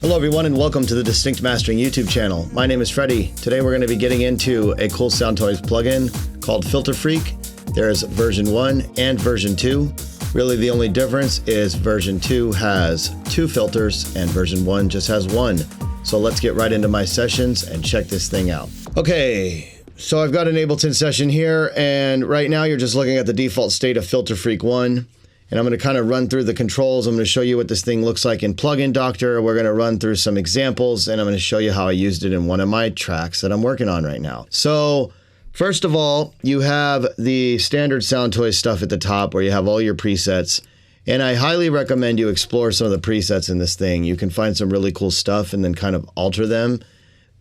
Hello everyone and welcome to the Distinct Mastering YouTube channel. My name is Freddie. Today we're going to be getting into a cool Soundtoys plugin called Filter Freak. There's version 1 and version 2. Really the only difference is version 2 has 2 filters and version 1 just has 1. So let's get right into my sessions and check this thing out. Okay, so I've got an Ableton session here and right now you're just looking at the default state of Filter Freak 1. And I'm going to kind of run through the controls. I'm going to show you what this thing looks like in Plugin Dr. We're going to run through some examples, and I'm going to show you how I used it in one of my tracks that I'm working on right now. So first of all, you have the standard Soundtoys stuff at the top where you have all your presets. And I highly recommend you explore some of the presets in this thing. You can find some really cool stuff and then kind of alter them.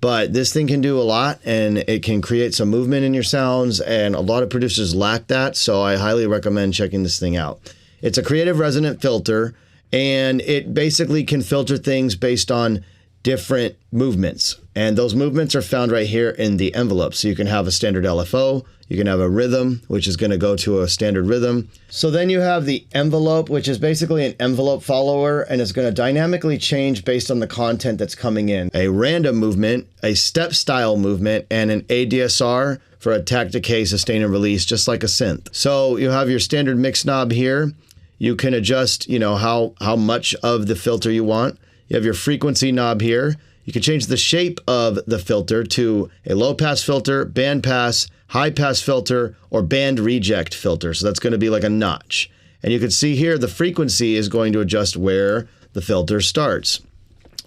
But this thing can do a lot, and it can create some movement in your sounds, and a lot of producers lack that, so I highly recommend checking this thing out. It's a creative resonant filter, and it basically can filter things based on different movements. And those movements are found right here in the envelope. So you can have a standard LFO, you can have a rhythm, which is going to go to a standard rhythm. So then you have the envelope, which is basically an envelope follower, and it's going to dynamically change based on the content that's coming in. A random movement, a step style movement, and an ADSR for attack, decay, sustain, and release, just like a synth. So you have your standard mix knob here. You can adjust, how much of the filter you want. You have your frequency knob here. You can change the shape of the filter to a low pass filter, band pass, high pass filter, or band reject filter. So that's going to be like a notch. And you can see here the frequency is going to adjust where the filter starts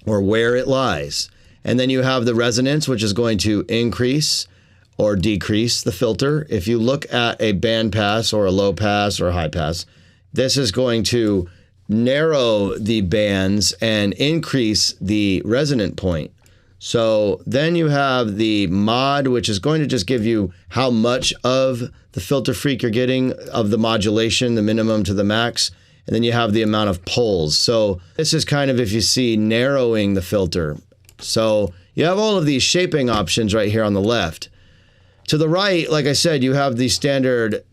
or where it lies. And then you have the resonance, which is going to increase or decrease the filter. If you look at a band pass or a low pass or a high pass, this is going to narrow the bands and increase the resonant point. So then you have the mod, which is going to just give you how much of the Filter Freak you're getting of the modulation, the minimum to the max. And then you have the amount of poles. So this is kind of, if you see, narrowing the filter. So you have all of these shaping options right here on the left. To the right, like I said, you have the standard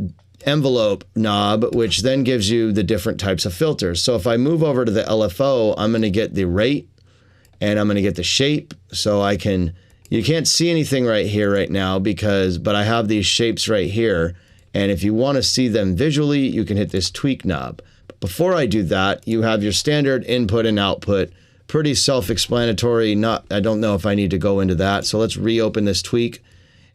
envelope knob, which then gives you the different types of filters. So if I move over to the LFO, I'm going to get the rate and I'm going to get the shape. So you can't see anything right here right now but I have these shapes right here. And if you want to see them visually, you can hit this tweak knob. But before I do that, you have your standard input and output. Pretty self-explanatory. I don't know if I need to go into that. So let's reopen this tweak.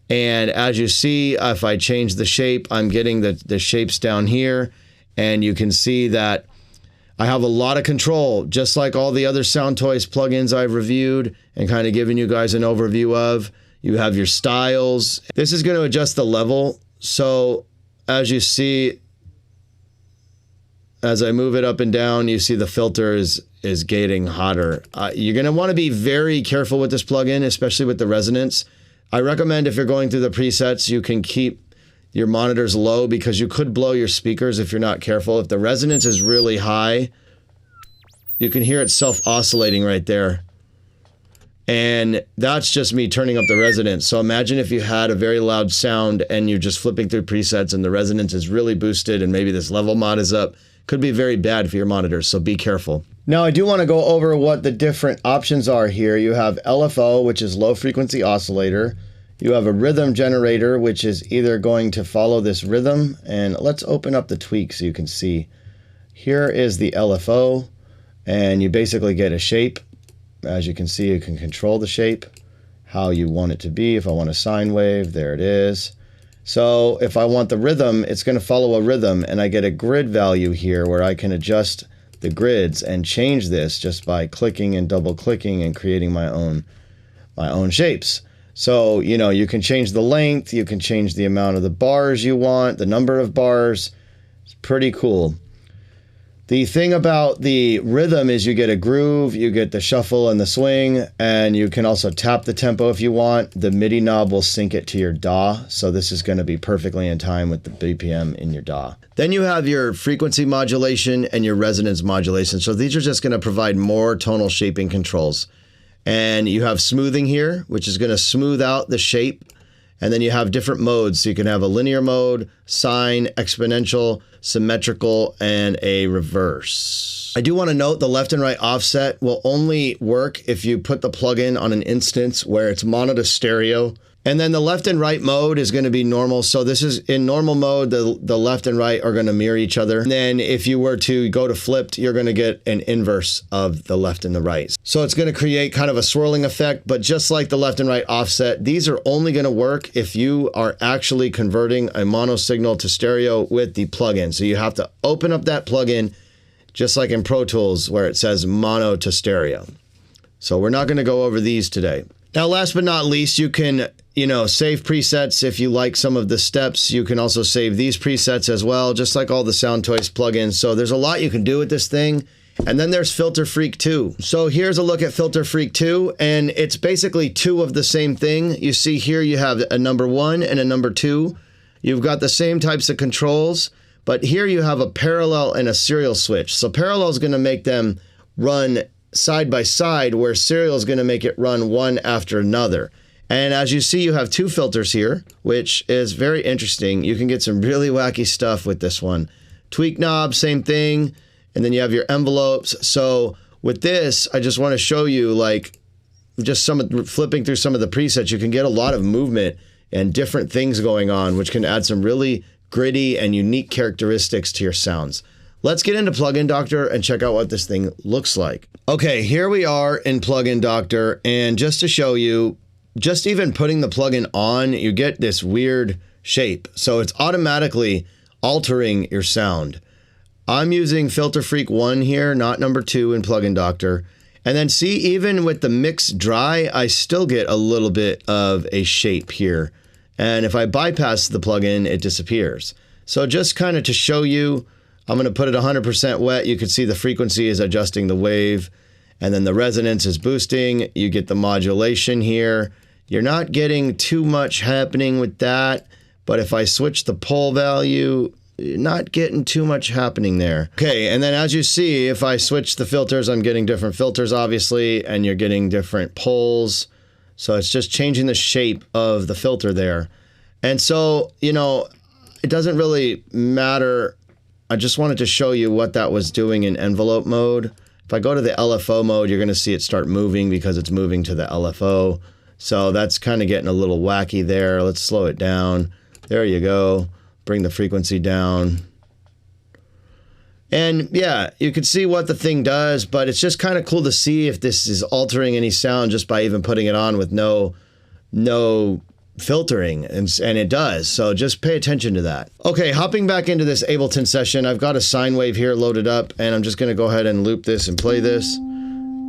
And as you see, if I change the shape, I'm getting the shapes down here. And you can see that I have a lot of control, just like all the other Soundtoys plugins I've reviewed and kind of given you guys an overview of. You have your styles. This is going to adjust the level. So as you see, as I move it up and down, you see the filter is getting hotter. You're going to want to be very careful with this plugin, especially with the resonance. I recommend if you're going through the presets, you can keep your monitors low because you could blow your speakers if you're not careful. If the resonance is really high, you can hear it self-oscillating right there. And that's just me turning up the resonance. So imagine if you had a very loud sound and you're just flipping through presets and the resonance is really boosted and maybe this level mod is up. Could be very bad for your monitors, so be careful. Now I do want to go over what the different options are here. You have LFO, which is low frequency oscillator. You have a rhythm generator, which is either going to follow this rhythm, and let's open up the tweak so you can see. Here is the LFO, and you basically get a shape. As you can see, you can control the shape, how you want it to be. If I want a sine wave, there it is. So if I want the rhythm, it's going to follow a rhythm, and I get a grid value here where I can adjust the grids and change this just by clicking and double clicking and creating my own shapes. So, you can change the length, you can change the amount of the bars you want, the number of bars. It's pretty cool. The thing about the rhythm is you get a groove, you get the shuffle and the swing, and you can also tap the tempo if you want. The MIDI knob will sync it to your DAW, so this is going to be perfectly in time with the BPM in your DAW. Then you have your frequency modulation and your resonance modulation. So these are just going to provide more tonal shaping controls. And you have smoothing here, which is going to smooth out the shape. And then you have different modes. So you can have a linear mode, sine, exponential, symmetrical, and a reverse. I do want to note the left and right offset will only work if you put the plugin on an instance where it's mono to stereo. And then the left and right mode is going to be normal. So this is in normal mode, the left and right are going to mirror each other. And then if you were to go to flipped, you're going to get an inverse of the left and the right. So it's going to create kind of a swirling effect, but just like the left and right offset, these are only going to work if you are actually converting a mono signal to stereo with the plugin. So you have to open up that plugin, just like in Pro Tools where it says mono to stereo. So we're not going to go over these today. Now, last but not least, you can, save presets if you like some of the steps. You can also save these presets as well, just like all the Soundtoys plugins. So there's a lot you can do with this thing. And then there's Filter Freak 2. So here's a look at Filter Freak 2, and it's basically two of the same thing. You see here you have a number 1 and a number 2. You've got the same types of controls, but here you have a parallel and a serial switch. So parallel is going to make them run side by side, where serial is going to make it run one after another. And as you see, you have two filters here, which is very interesting. You can get some really wacky stuff with this one. Tweak knob, same thing. And then you have your envelopes. So with this, I just want to show you, like, just flipping through some of the presets, you can get a lot of movement and different things going on, which can add some really gritty and unique characteristics to your sounds. Let's get into Plugin Doctor and check out what this thing looks like. Okay, here we are in Plugin Doctor, and just to show you, just even putting the plugin on, you get this weird shape. So it's automatically altering your sound. I'm using Filter Freak 1 here, not number 2 in Plugin Doctor. And then see, even with the mix dry, I still get a little bit of a shape here. And if I bypass the plugin, it disappears. So just kind of to show you, I'm going to put it 100% wet. You can see the frequency is adjusting the wave, and then the resonance is boosting. You get the modulation here. You're not getting too much happening with that, but if I switch the pole value, not getting too much happening there. Okay, and then as you see, if I switch the filters, I'm getting different filters, obviously, and you're getting different poles. So it's just changing the shape of the filter there. And so, it doesn't really matter. I just wanted to show you what that was doing in envelope mode. If I go to the LFO mode, you're going to see it start moving because it's moving to the LFO. So that's kind of getting a little wacky there. Let's slow it down. There you go. Bring the frequency down. And yeah, you can see what the thing does, but it's just kind of cool to see if this is altering any sound just by even putting it on with no filtering, and it does. So just pay attention to that. Okay, hopping back into this Ableton session, I've got a sine wave here loaded up, and I'm just going to go ahead and loop this and play this.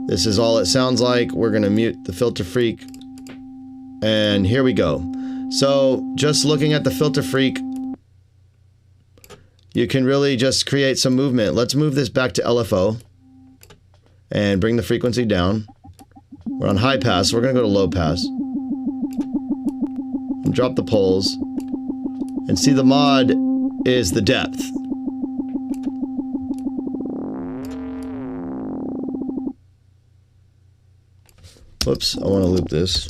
This is all it sounds like. We're going to mute the Filter Freak, and here we go. So just looking at the Filter Freak, you can really just create some movement. Let's move this back to LFO and bring the frequency down. We're on high pass, so we're going to go to low pass. Drop the poles, and see the mod is the depth. Whoops, I want to loop this.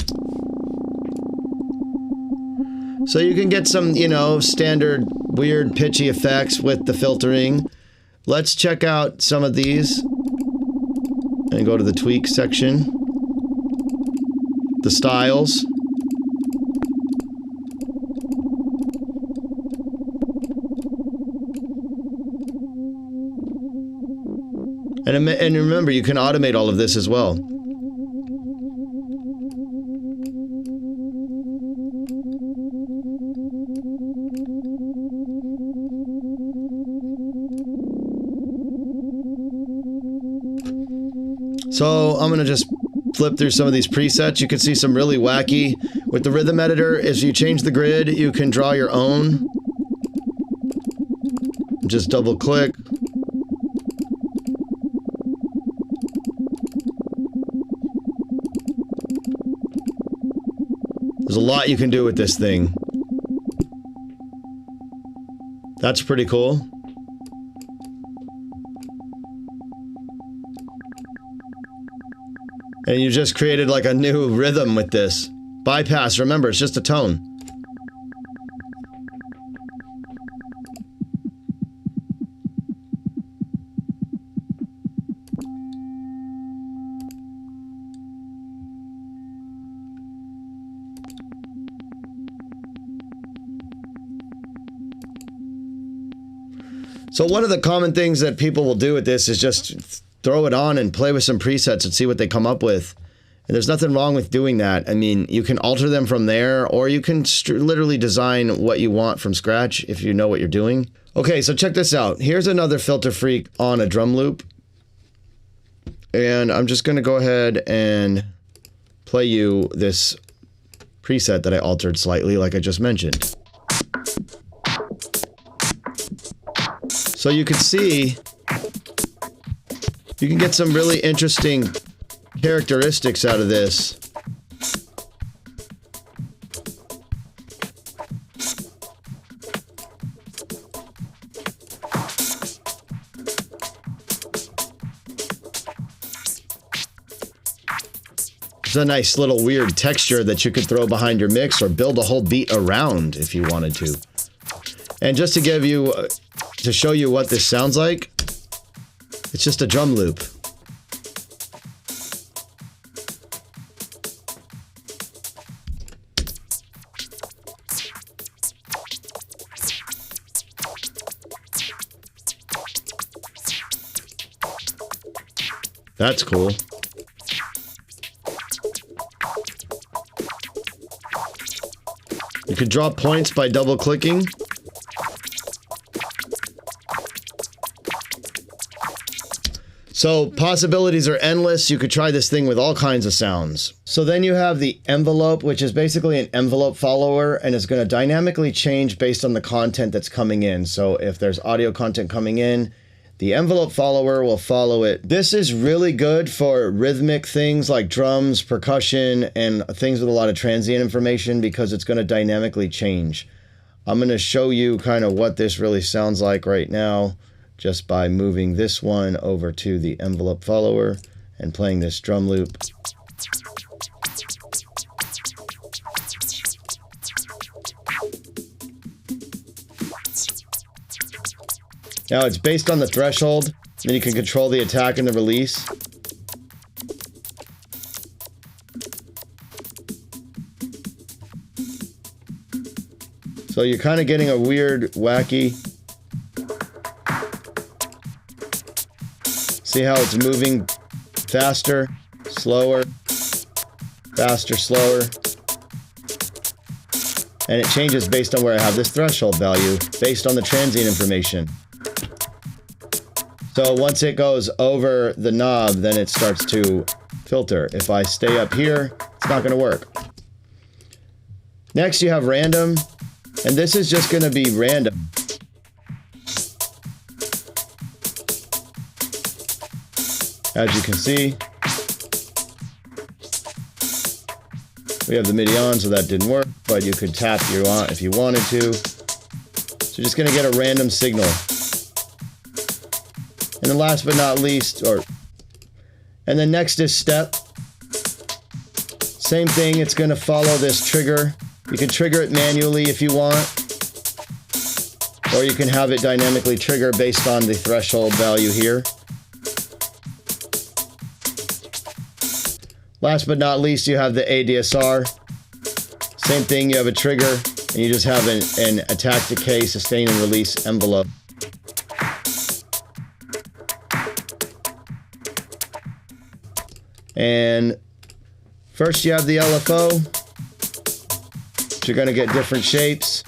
So you can get some, standard weird pitchy effects with the filtering. Let's check out some of these and go to the tweak section. The styles. And remember, you can automate all of this as well. So I'm going to just flip through some of these presets. You can see some really wacky. With the rhythm editor, as you change the grid, you can draw your own. Just double click. There's a lot you can do with this thing. That's pretty cool. And you just created like a new rhythm with this. Bypass, remember, it's just a tone. So one of the common things that people will do with this is just throw it on and play with some presets and see what they come up with. And there's nothing wrong with doing that. I mean, you can alter them from there, or you can literally design what you want from scratch if you know what you're doing. Okay, so check this out. Here's another Filter Freak on a drum loop. And I'm just going to go ahead and play you this preset that I altered slightly, like I just mentioned. So you can see, you can get some really interesting characteristics out of this. It's a nice little weird texture that you could throw behind your mix or build a whole beat around if you wanted to. And just to give you, to show you what this sounds like, it's just a drum loop. That's cool. You can draw points by double clicking. So possibilities are endless. You could try this thing with all kinds of sounds. So then you have the envelope, which is basically an envelope follower, and it's going to dynamically change based on the content that's coming in. So if there's audio content coming in, the envelope follower will follow it. This is really good for rhythmic things like drums, percussion, and things with a lot of transient information because it's going to dynamically change. I'm going to show you kind of what this really sounds like right now just by moving this one over to the envelope follower and playing this drum loop. Now it's based on the threshold, then you can control the attack and the release. So you're kind of getting a weird, wacky. See how it's moving faster, slower, faster, slower. And it changes based on where I have this threshold value, based on the transient information. So once it goes over the knob, then it starts to filter. If I stay up here, it's not going to work. Next you have random, and this is just going to be random. As you can see, we have the MIDI on, so that didn't work, but you could tap if you wanted to. So you're just going to get a random signal. And then last but not least, and then next is step. Same thing, it's going to follow this trigger. You can trigger it manually if you want, or you can have it dynamically trigger based on the threshold value here. Last but not least, you have the ADSR. Same thing, you have a trigger, and you just have an attack, decay, sustain, and release envelope. And first you have the LFO, which you're going to get different shapes.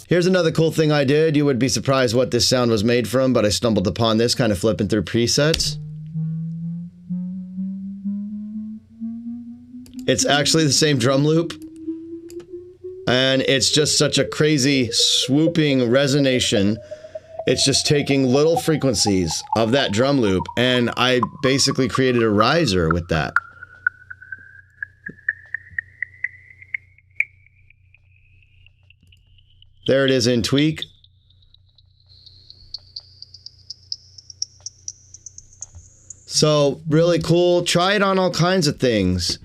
Here's another cool thing I did. You would be surprised what this sound was made from, but I stumbled upon this kind of flipping through presets. It's actually the same drum loop. And it's just such a crazy swooping resonation. It's just taking little frequencies of that drum loop, and I basically created a riser with that. There it is in Tweak. So really cool. Try it on all kinds of things.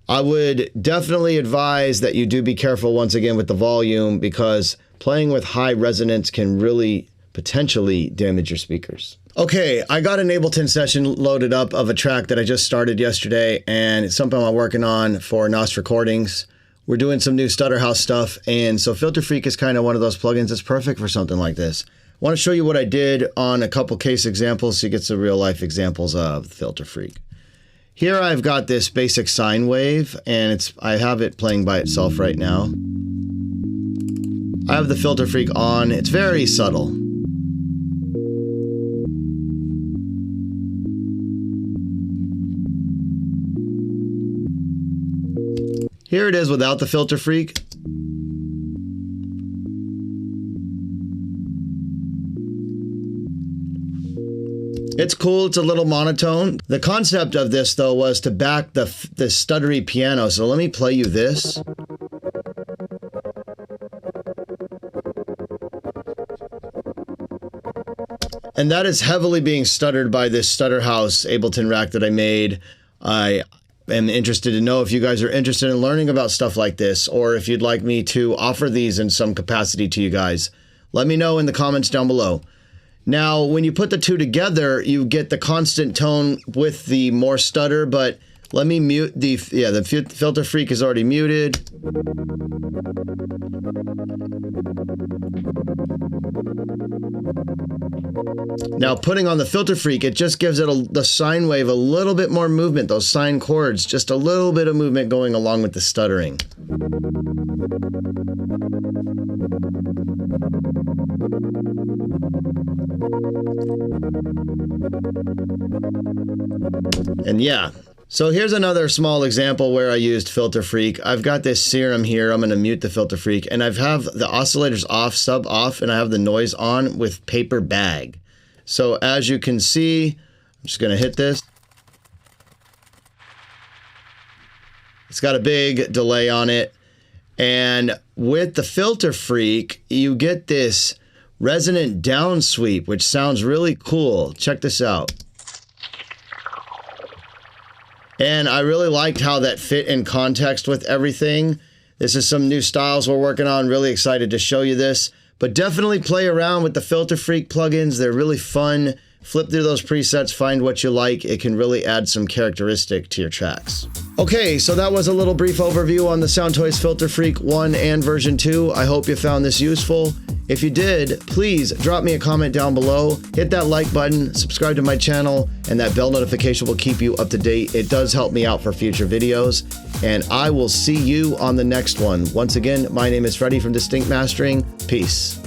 I would definitely advise that you do be careful once again with the volume, because playing with high resonance can really potentially damage your speakers. Okay, I got an Ableton session loaded up of a track that I just started yesterday, and it's something I'm working on for NOS Recordings. we're doing some new Stutter House stuff, and so Filter Freak is kind of one of those plugins that's perfect for something like this. I want to show you what I did on a couple case examples so you get some real life examples of Filter Freak. Here I've got this basic sine wave, and I have it playing by itself right now. I have the Filter Freak on. It's very subtle. Here it is without the Filter Freak. It's cool, it's a little monotone. The concept of this though was to back the stuttery piano. So let me play you this. And that is heavily being stuttered by this Stutter House Ableton rack that I made. I am interested to know if you guys are interested in learning about stuff like this, or if you'd like me to offer these in some capacity to you guys. Let me know in the comments down below. Now, when you put the two together, you get the constant tone with the more stutter, but let me mute the Filter Freak is already muted. Now, putting on the Filter Freak, it just gives it the sine wave a little bit more movement, those sine chords, just a little bit of movement going along with the stuttering. And yeah, so here's another small example where I used Filter Freak. I've got this serum here. I'm going to mute the Filter Freak, and I have the oscillators off, sub off, and I have the noise on with paper bag. So as you can see, I'm just going to hit this. It's got a big delay on it. And with the Filter Freak, you get this resonant down sweep, which sounds really cool. Check this out. And I really liked how that fit in context with everything. This is some new styles we're working on. Really excited to show you this. But definitely play around with the Filter Freak plugins. They're really fun. Flip through those presets, find what you like. It can really add some characteristic to your tracks. Okay, so that was a little brief overview on the Soundtoys Filter Freak 1 and version 2. I hope you found this useful. If you did, please drop me a comment down below, hit that like button, subscribe to my channel, and that bell notification will keep you up to date. It does help me out for future videos, and I will see you on the next one. Once again, my name is Freddie from Distinct Mastering. Peace.